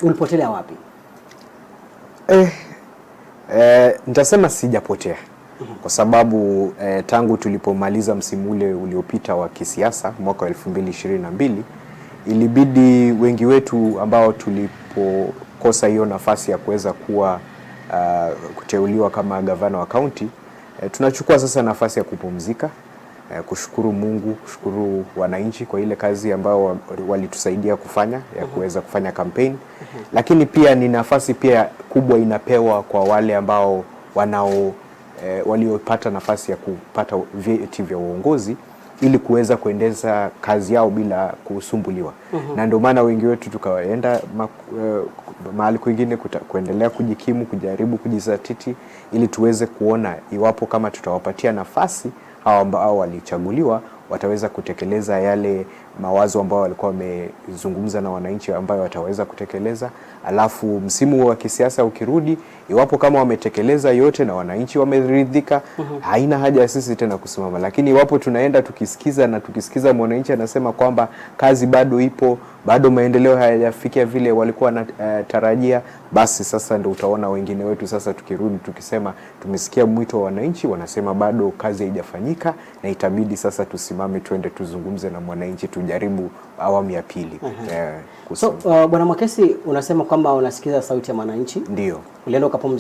Ulipotelea wapi? Nitasema sijapotea. Kwa sababu tangu tulipomaliza msimu ule uliopita wa kisiasa mwaka wa 2022, ilibidi wengi wetu ambao tulipokosa hiyo nafasi ya kuweza kuwa kuteuliwa kama gavana wa kaunti, tunachukua sasa nafasi ya kupumzika, kushukuru Mungu, kushukuru wananchi kwa ile kazi ambao walitusaidia kufanya ya kuweza kufanya campaign. Lakini pia ni nafasi pia kubwa inapewa kwa wale ambao waliopata nafasi ya kupata vyeti vya uongozi ili kuweza kuendeza kazi yao bila kusumbuliwa. Na ndio maana wengi wetu tukaenda mahali kwingine kuendelea kujikimu, kujaribu kujizatiti ili tuweze kuona iwapo kama tutawapatia nafasi hao ambao walichaguliwa wataweza kutekeleza yale mawazo ambao walikuwa wamezungumza na wananchi ambao wataweza kutekeleza. Alafu msimu wa kisiasa ukirudi, iwapo kama wametekeleza yote na wananchi wameridhika, haina haja ya sisi tena kusimama. Lakini iwapo tunaenda tukisikiza mwananchi anasema kwamba kazi bado ipo, bado maendeleo hayajafikia vile walikuwa wanatarajia, basi sasa ndio utaona wengine wetu sasa tukirudi tukisema tumesikia mwito wa wananchi, wanasema bado kazi haijafanyika na itabidi sasa tusimame tuende tuzungumze na mwananchi, tujaribu awamu ya pili. So Bwana Mwakesi, unasema kwamba unasikiza sauti ya mwananchi. Ndio. Ulienda ukapumzika